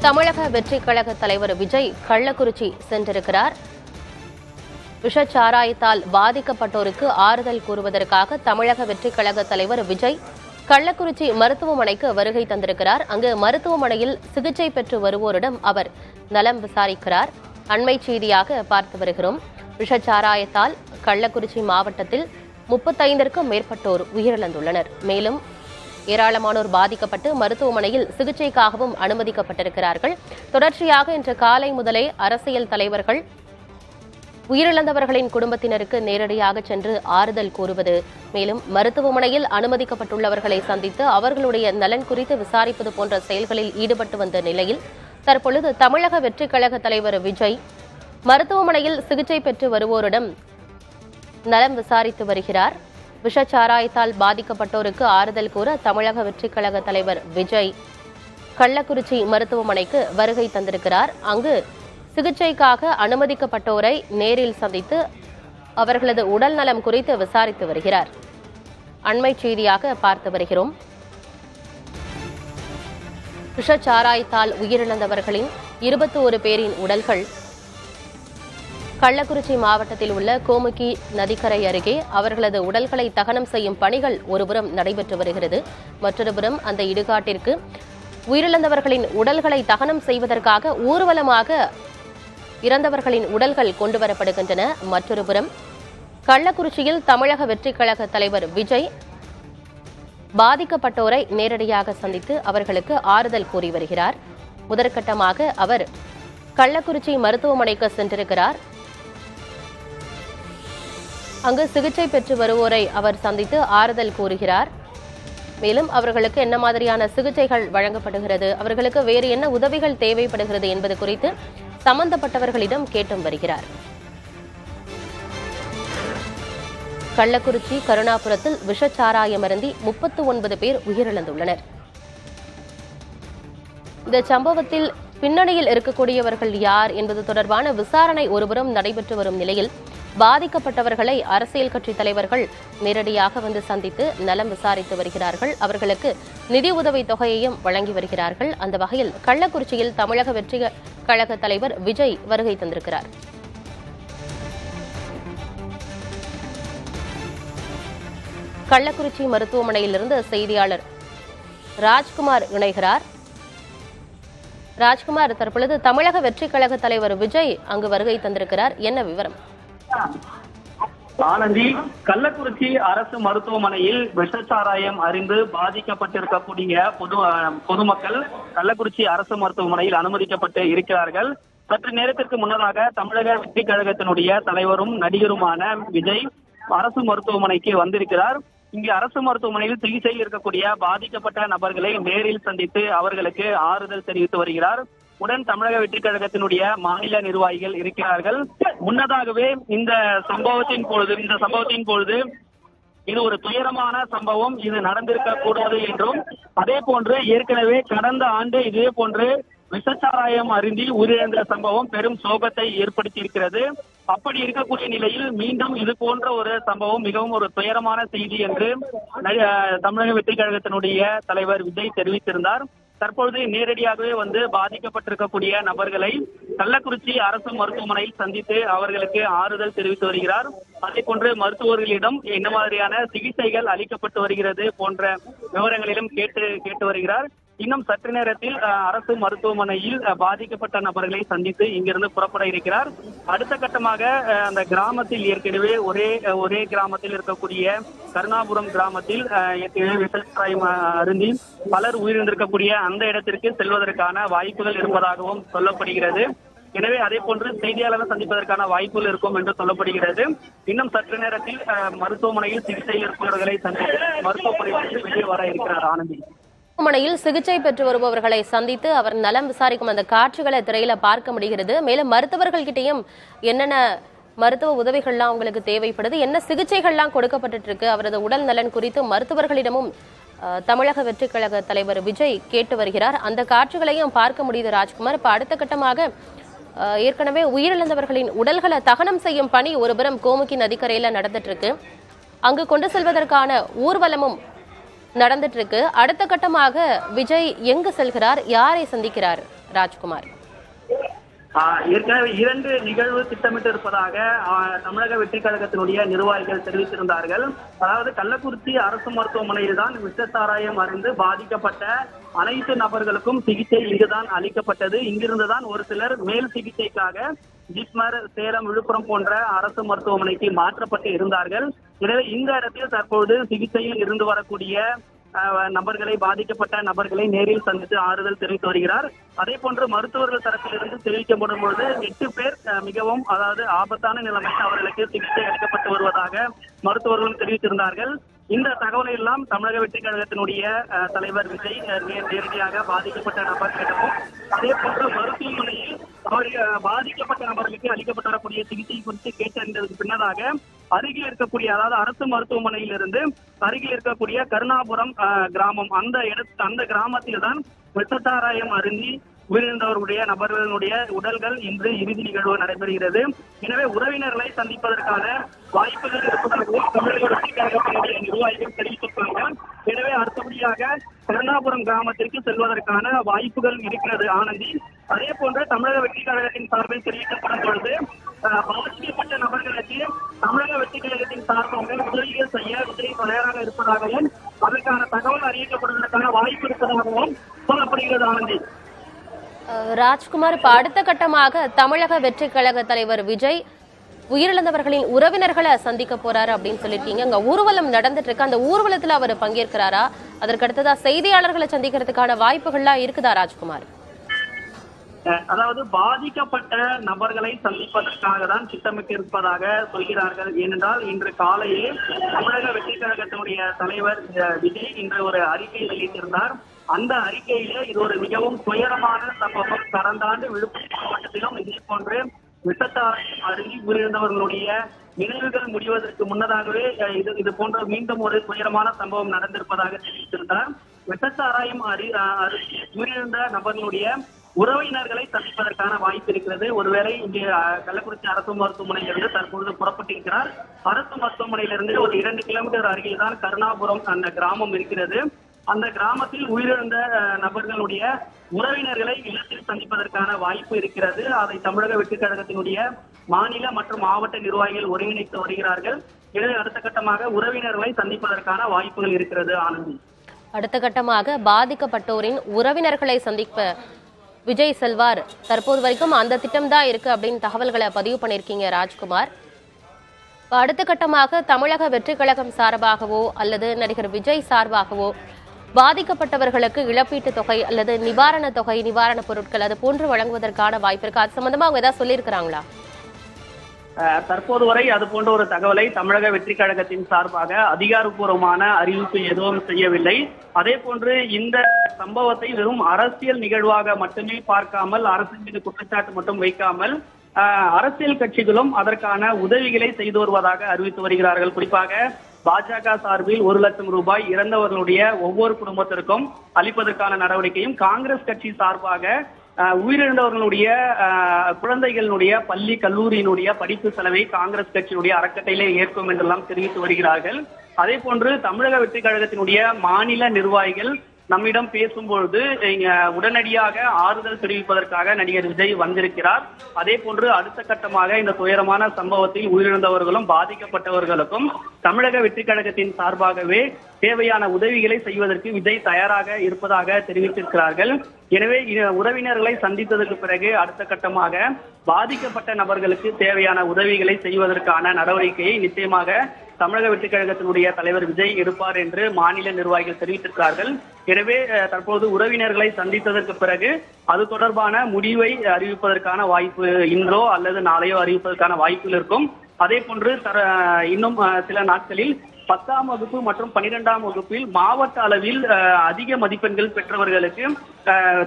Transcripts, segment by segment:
தமிழக வெற்றி கழக தலைவர் விஜய் கள்ளக்குறிச்சி சென்றிருக்கிறார். விஷச்சாராயத்தால் பாதிக்கப்பட்டோருக்கு ஆறுதல் கூறுவதற்காக தமிழக வெற்றி கழக தலைவர் விஜய் கள்ளக்குறிச்சி மருத்துவமனைக்கு வருகை தந்திருக்கிறார். அங்கு மருத்துவமனையில் சிகிச்சை பெற்று வருவோரிடம் அவர் நலம் விசாரிக்கிறார். அண்மை செய்தியாக பார்த்து வருகிறோம். விஷச்சாராயத்தால் கள்ளக்குறிச்சி மாவட்டத்தில் 35க்கும் மேற்பட்டோர் உயிரிழந்துள்ளனர். மேலும் ஏராளமானோர் பாதிக்கப்பட்டு மருத்துவமனையில் சிகிச்சைக்காகவும் அனுமதிக்கப்பட்டிருக்கிறார்கள். தொடர்ச்சியாக இன்று காலை முதலே அரசியல் தலைவர்கள் உயிரிழந்தவர்களின் குடும்பத்தினருக்கு நேரடியாக சென்று ஆறுதல் கூறுவது, மேலும் மருத்துவமனையில் அனுமதிக்கப்பட்டுள்ளவர்களை சந்தித்து அவர்களுடைய நலன் குறித்து விசாரிப்பது போன்ற செயல்களில் ஈடுபட்டு வந்த நிலையில் தற்பொழுது தமிழக வெற்றி கழக தலைவர் விஜய் மருத்துவமனையில் சிகிச்சை பெற்று வருவோரிடம் நலம் விசாரித்து வருகிறார். விஷச்சாராயத்தால் பாதிக்கப்பட்டோருக்கு ஆறுதல் கூற தமிழக வெற்றி கழக தலைவர் விஜய் கள்ளக்குறிச்சி மருத்துவமனைக்கு வருகை தந்திருக்கிறார். அங்கு சிகிச்சைக்காக அனுமதிக்கப்பட்டோரை நேரில் சந்தித்து அவர்களது உடல் நலம் குறித்து விசாரித்து வருகிறார். அண்மை செய்தியாக பார்த்து வருகிறோம். விஷச்சாராயத்தால் உயிரிழந்தவர்களின் 21 பேரின் உடல்கள் கள்ளக்குறிச்சி மாவட்டத்தில் உள்ள கோமுகி நதிக்கரை அருகே அவர்களது உடல்களை தகனம் செய்யும் பணிகள் ஒருபுறம் நடைபெற்று வருகிறது. மற்றொருபுறம் அந்த இடுகாட்டிற்கு உயிரிழந்தவர்களின் உடல்களை தகனம் செய்வதற்காக ஊர்வலமாக இறந்தவர்களின் உடல்கள் கொண்டுவரப்படுகின்றன. மற்றொருபுறம் கள்ளக்குறிச்சியில் தமிழக வெற்றி கழக தலைவர் விஜய் பாதிக்கப்பட்டோரை நேரடியாக சந்தித்து அவர்களுக்கு ஆறுதல் கூறி வருகிறார். முதற்கட்டமாக அவர் கள்ளக்குறிச்சி மருத்துவமனைக்கு சென்றிருக்கிறார். அங்கு சிகிச்சை பெற்று வருவோரை அவர் சந்தித்து ஆறுதல் கூறுகிறார். மேலும் அவர்களுக்கு என்ன மாதிரியான சிகிச்சைகள் வழங்கப்படுகிறது, அவர்களுக்கு வேறு என்ன உதவிகள் தேவைப்படுகிறது என்பது குறித்து சம்பந்தப்பட்டவர்களிடம் கேட்டும் வருகிறார். கள்ளக்குறிச்சி கருணாபுரத்தில் விஷச்சாராயம் அருந்தி 39 பேர் உயிரிழந்துள்ளனர். இந்த சம்பவத்தில் பின்னணியில் இருக்கக்கூடியவர்கள் யார் என்பது தொடர்பான விசாரணை ஒருபுறம் நடைபெற்று வரும் நிலையில் பாதிக்கப்பட்டவர்களை அரசியல் கட்சி தலைவர்கள் நேரடியாக வந்து சந்தித்து நலம் விசாரித்து வருகிறார்கள். அவர்களுக்கு நிதி உதவி தொகையையும் வழங்கி வருகிறார்கள். அந்த வகையில் கள்ளக்குறிச்சியில் தமிழக வெற்றி கழக தலைவர் விஜய் வருகை தந்திருக்கிறார். கள்ளக்குறிச்சி மருத்துவமனையிலிருந்து செய்தியாளர் ராஜ்குமார் இணைகிறார். ராஜ்குமார், தற்பொழுது தமிழக வெற்றி கழக தலைவர் விஜய் அங்கு வருகை தந்திருக்கிறார். என்ன விவரம்? ஆனந்தி, கள்ளக்குறிச்சி அரசு மருத்துவமனையில் விஷச்சாராயம் அறிந்து பாதிக்கப்பட்டிருக்கக்கூடிய பொதுமக்கள் கள்ளக்குறிச்சி அரசு மருத்துவமனையில் அனுமதிக்கப்பட்டு இருக்கிறார்கள். சற்று நேரத்திற்கு முன்னதாக தமிழக வெற்றி கழகத்தினுடைய தலைவரும் நடிகருமான விஜய் அரசு மருத்துவமனைக்கு வந்திருக்கிறார். இங்கு அரசு மருத்துவமனையில் சிகிச்சையில் இருக்கக்கூடிய பாதிக்கப்பட்ட நபர்களை நேரில் சந்தித்து அவர்களுக்கு ஆறுதல் தெரிவித்து வருகிறார். உடன் தமிழக வெற்றி கழகத்தினுடைய மாநில நிர்வாகிகள் இருக்கிறார்கள். முன்னதாகவே இந்த சம்பவத்தின் பொழுது இது ஒரு துயரமான சம்பவம், இது நடந்திருக்க கூடாது என்றும், அதே போன்று ஏற்கனவே கடந்த ஆண்டு இதே போன்று விஷச்சாராயம் அருந்தி உயிரிழந்த சம்பவம் பெரும் சோகத்தை ஏற்படுத்தி இருக்கிறது. அப்படி இருக்கக்கூடிய நிலையில் மீண்டும் இது போன்ற ஒரு சம்பவம் மிகவும் ஒரு துயரமான செய்தி என்று தமிழக வெற்றி கழகத்தினுடைய தலைவர் விஜய் தெரிவித்திருந்தார். தற்பொழுது நேரடியாகவே வந்து பாதிக்கப்பட்டிருக்கக்கூடிய நபர்களை கள்ளக்குறிச்சி அரசு மருத்துவமனையில் சந்தித்து அவர்களுக்கு ஆறுதல் தெரிவித்து வருகிறார். அதே போன்று மருத்துவர்களிடம் என்ன மாதிரியான சிகிச்சைகள் அளிக்கப்பட்டு வருகிறது போன்ற விவரங்களிலும் கேட்டு வருகிறார். இன்னும் சற்று நேரத்தில் அரசு மருத்துவமனையில் பாதிக்கப்பட்ட நபர்களை சந்தித்து இங்கிருந்து புறப்பட இருக்கிறார். அடுத்த கட்டமாக அந்த கிராமத்தில் ஏற்கனவே ஒரே கிராமத்தில் இருக்கக்கூடிய கருணாபுரம் கிராமத்தில் ஏற்கனவே விஷச்சாராயம் அருந்தி பலர் உயிரிழந்திருக்கக்கூடிய அந்த இடத்திற்கு செல்வதற்கான வாய்ப்புகள் இருப்பதாகவும் சொல்லப்படுகிறது. எனவே அதே போன்று செய்தியாளர்கள் சந்திப்பதற்கான வாய்ப்புகள் இருக்கும் என்று சொல்லப்படுகிறது. இன்னும் சற்று நேரத்தில் மருத்துவமனையில் சிகிச்சையில் இருப்பவர்களை சந்தித்து மருத்துவமனையில் வெளியே வர இருக்கிறார். ஆனந்தி, மருத்துவமனையில் சிகிச்சை பெற்று வருபவர்களை சந்தித்து அவர் நலம் விசாரிக்கும் அந்த காட்சிகளை திரையில பார்க்க முடிகிறது. மேலும் மருத்துவர்கள் கிட்டையும் என்னென்ன மருத்துவ உதவிகள்லாம் அவங்களுக்கு தேவைப்படுது, என்ன சிகிச்சைகள்லாம் கொடுக்கப்பட்டு இருக்கு, அவரது உடல் நலன் குறித்து மருத்துவர்களிடமும் தமிழக வெற்றி கழக தலைவர் விஜய் கேட்டு வருகிறார். அந்த காட்சிகளையும் பார்க்க முடியுது ராஜ்குமார். இப்ப அடுத்த கட்டமாக ஏற்கனவே உயிரிழந்தவர்களின் உடல்களை தகனம் செய்யும் பணி ஒருபுறம் கோமுகி நதிக்கரையில நடந்துட்டு இருக்கு. அங்கு கொண்டு செல்வதற்கான ஊர்வலமும் நடந்துட்டு இருக்கு. அடுத்த கட்டமாக விஜய் எங்கு செல்கிறார், யாரை சந்திக்கிறார் ராஜ்குமார். ஏற்கனவே 2 நிகழ்வு திட்டமிட்டு இருப்பதாக தமிழக வெற்றி கழகத்தினுடைய நிர்வாகிகள் தெரிவித்திருந்தார்கள். அதாவது கள்ளக்குறிச்சி அரசு மருத்துவமனையில் தான் விஷச்சாராயம் அறிந்து பாதிக்கப்பட்ட அனைத்து நபர்களுக்கும் சிகிச்சை இங்குதான் அளிக்கப்பட்டது. இங்கிருந்துதான் ஒரு சிலர் மேல் சிகிச்சைக்காக ஜிப்மர், சேலம், விழுப்புரம் போன்ற அரசு மருத்துவமனைக்கு மாற்றப்பட்டு இருந்தார்கள். எனவே இந்த இடத்தில் தற்போது சிகிச்சையில் இருந்து வரக்கூடிய நபர்களை, பாதிக்கப்பட்ட நபர்களை நேரில் சந்தித்து ஆறுதல் தெரிவித்து வருகிறார். அதே போன்று மருத்துவர்கள் தரப்பிலிருந்து தெரிவிக்கப்படும் பொழுது 8 பேர் மிகவும் ஆபத்தான நிலைமைக்கு அவர்களுக்கு சிகிச்சை அளிக்கப்பட்டு வருவதாக மருத்துவர்களும் தெரிவித்திருந்தார்கள். இந்த தகவலை எல்லாம் தமிழக வெற்றி கழகத்தினுடைய தலைவர் விஜய் நேரடியாக பாதிக்கப்பட்ட நபர்களிடமும், அதே போன்று மருத்துவமனையில் பாதிக்கப்பட்ட நபர்களுக்கு அளிக்கப்பட்டு வரக்கூடிய சிகிச்சை குறித்து கேட்டறிந்ததற்கு பின்னதாக அருகில் இருக்கக்கூடிய, அரசு மருத்துவமனையிலிருந்து அருகில் இருக்கக்கூடிய கருணாபுரம் கிராமம், அந்த கிராமத்தில் தான் விஷச்சாராயம் அருந்தி உயிரிழந்தவர்களுடைய நபர்களுடைய உடல்கள் இன்று இறுதி நிகழ்வு நடைபெறுகிறது. எனவே உறவினர்களை சந்திப்பதற்கான வாய்ப்புகள் இருப்பதாகவும் தமிழக வெற்றி கழகத்தினுடைய நிர்வாகிகள் தெரிவித்திருக்கிறார்கள். எனவே அடுத்தபடியாக கருணாபுரம் கிராமத்திற்கு செல்வதற்கான வாய்ப்புகள் இருக்கிறது ஆனந்தி. அதே போன்று தமிழக வெற்றி கழகத்தின் சார்பில் தெரிவிக்கப்படும் பொழுது பாதிக்கப்பட்ட நபர்களுக்கு தமிழக வெற்றி கழகத்தின் சார்பாக உதவிகள் செய்ய விஜய் தயாராக இருப்பதாகவும் அதற்கான தகவல் அறிவிக்கப்படுவதற்கான வாய்ப்பு இருப்பதாகவும் சொல்லப்படுகிறது ஆனந்தி. ராஜ்குமார், இப்ப அடுத்த கட்டமாக தமிழக வெற்றி கழக தலைவர் விஜய் உயிரிழந்தவர்களின் உறவினர்களை சந்திக்க போறாரு அப்படின்னு சொல்லிருக்கீங்க. அங்க ஊர்வலம் நடந்துட்டு இருக்கு. அந்த ஊர்வலத்துல அவர் பங்கேற்கிறாரா? அதற்கு அடுத்ததா செய்தியாளர்களை சந்திக்கிறதுக்கான வாய்ப்புகள்லாம் இருக்குதா ராஜ்குமார்? அதாவது பாதிக்கப்பட்ட நபர்களை சந்திப்பதற்காக தான் திட்டமிட்டு இருப்பதாக சொல்கிறார்கள். ஏனென்றால் இன்று காலையில் தமிழக வெற்றி கழகத்தினுடைய தலைவர் விஜய் இன்று ஒரு அறிக்கை வெளியிட்டிருந்தார். அந்த அறிக்கையிலே இது ஒரு மிகவும் துயரமான சம்பவம். கடந்த ஆண்டு விழுப்புரம் மாவட்டத்திலும் இதே போன்று விஷச்சாராயம் அருகி உயிரிழந்தவர்களுடைய நினைவுகள் முடிவதற்கு முன்னதாகவே இது போன்ற மீண்டும் ஒரு துயரமான சம்பவம் நடந்திருப்பதாக தெரிவித்திருந்தார். விஷச்சாராயம் அருகி உயிரிழந்த நபர்களுடைய உறவினர்களை சந்திப்பதற்கான வாய்ப்பு இருக்கிறது. ஒருவேளை இங்கே கள்ளக்குறிச்சி அரசு மருத்துவமனையிலிருந்து தற்பொழுது புறப்பட்டிருக்கிறார். அரசு மருத்துவமனையிலிருந்து ஒரு 2 கிலோமீட்டர் அருகில் தான் கருணாபுரம் அந்த கிராமம் இருக்கிறது. அந்த கிராமத்தில் உயிரிழந்த நபர்களுடைய உறவினர்களை இல்லத்தில் சந்திப்பதற்கான வாய்ப்பு இருக்கிறது. அதை தமிழக வெற்றி கழகத்தினுடைய மாநில மற்றும் மாவட்ட நிர்வாகிகள் ஒருங்கிணைத்து வருகிறார்கள். எனவே அடுத்த கட்டமாக உறவினர்களை சந்திப்பதற்கான வாய்ப்புகள் இருக்கிறது ஆனந்தி. அடுத்த கட்டமாக பாதிக்கப்பட்டோரின் உறவினர்களை சந்திப்ப விஜய் செல்வார். தற்போது வரைக்கும் அந்த திட்டம் தான் இருக்கு அப்படின்னு தகவல்களை பதிவு பண்ணியிருக்கீங்க ராஜ்குமார். அடுத்த கட்டமாக தமிழக வெற்றி கழகம் சார்பாகவோ அல்லது நடிகர் விஜய் சார்பாகவோ பாதிக்கப்பட்டவர்களுக்கு இழப்பீட்டு தொகை அல்லது நிவாரண தொகை, நிவாரண பொருட்கள் அது போன்று வழங்குவதற்கான வாய்ப்பு இருக்கு. அது சம்பந்தமா அவங்க ஏதாவது சொல்லியிருக்கிறாங்களா? தற்போது வரை அது போன்ற ஒரு தகவலை தமிழக வெற்றி கழகத்தின் சார்பாக அதிகாரப்பூர்வமான அறிவிப்பு எதுவும் செய்யவில்லை. அதே போன்று இந்த சம்பவத்தை வெறும் அரசியல் நிகழ்வாக மட்டுமே பார்க்காமல், அரசு மீது குற்றச்சாட்டு மட்டும் வைக்காமல் அரசியல் கட்சிகளும் அதற்கான உதவிகளை செய்து வருவதாக அறிவித்து வருகிறார்கள். குறிப்பாக பாஜக சார்பில் 1 லட்சம் ரூபாய் இறந்தவர்களுடைய ஒவ்வொரு குடும்பத்திற்கும் அளிப்பதற்கான நடவடிக்கையும், காங்கிரஸ் கட்சி சார்பாக உயிரிழந்தவர்களுடைய குழந்தைகளுடைய பள்ளி கல்லூரியினுடைய படிப்பு செலவை காங்கிரஸ் கட்சியினுடைய அறக்கட்டையிலே ஏற்கும் என்றெல்லாம் தெரிவித்து வருகிறார்கள். அதே போன்று தமிழக வெற்றி கழகத்தினுடைய மாநில நிர்வாகிகள் நம்மிடம் பேசும்பொழுது உடனடியாக ஆறுதல் தெரிவிப்பதற்காக நடிகர் விஜய் வந்திருக்கிறார். அதே போன்று அடுத்த கட்டமாக இந்த துயரமான சம்பவத்தில் உயிரிழந்தவர்களும் பாதிக்கப்பட்டவர்களுக்கும் தமிழக வெற்றி கழகத்தின் சார்பாகவே தேவையான உதவிகளை செய்வதற்கு விஜய் தயாராக இருப்பதாக தெரிவித்திருக்கிறார்கள். எனவே உறவினர்களை சந்தித்ததற்கு பிறகு அடுத்த கட்டமாக பாதிக்கப்பட்ட நபர்களுக்கு தேவையான உதவிகளை செய்வதற்கான நடவடிக்கையை நிச்சயமாக தமிழக வெற்றி கழகத்தினுடைய தலைவர் விஜய் எடுப்பார் என்று மாநில நிர்வாகிகள் தெரிவித்திருக்கிறார்கள். எனவே தற்போது உறவினர்களை சந்தித்ததற்கு பிறகு அது தொடர்பான முடிவை அறிவிப்பதற்கான வாய்ப்பு இன்றோ அல்லது நாளையோ அறிவிப்பதற்கான வாய்ப்புகள் இருக்கும். அதே போன்று இன்னும் சில நாட்களில் 10ஆம் வகுப்பு மற்றும் 12ஆம் வகுப்பில் மாவட்ட அளவில் அதிக மதிப்பெண்கள் பெற்றவர்களுக்கு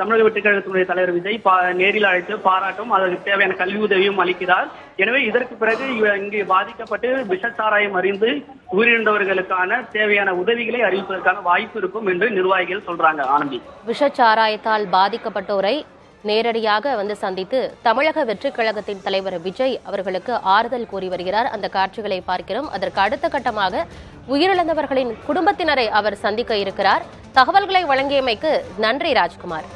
தமிழக வெற்றி கழகத்தினுடைய தலைவர் விஜய் நேரில் அழைத்து பாராட்டும், அதற்கு தேவையான கல்வி உதவியும் அளிக்கிறார். எனவே இதற்கு பிறகு இங்கு பாதிக்கப்பட்டு விஷச்சாராயம் அறிந்து உயிரிழந்தவர்களுக்கான தேவையான உதவிகளை அறிவிப்பதற்கான வாய்ப்பு இருக்கும் என்று நிர்வாகிகள் சொல்றாங்க. ஆனந்தி, விஷச்சாராயத்தால் பாதிக்கப்பட்டோரை நேரடியாக சந்தித்து தமிழக வெற்றி கழகத்தின் தலைவர் விஜய் அவர்களுக்கு ஆறுதல் கூறி வருகிறார். அந்த காட்சிகளை பார்க்கிறோம். அதற்கு அடுத்த கட்டமாக உயிரிழந்தவர்களின் குடும்பத்தினரை அவர் சந்திக்க இருக்கிறார். தகவல்களை வழங்கியமைக்கு நன்றி ராஜ்குமார்.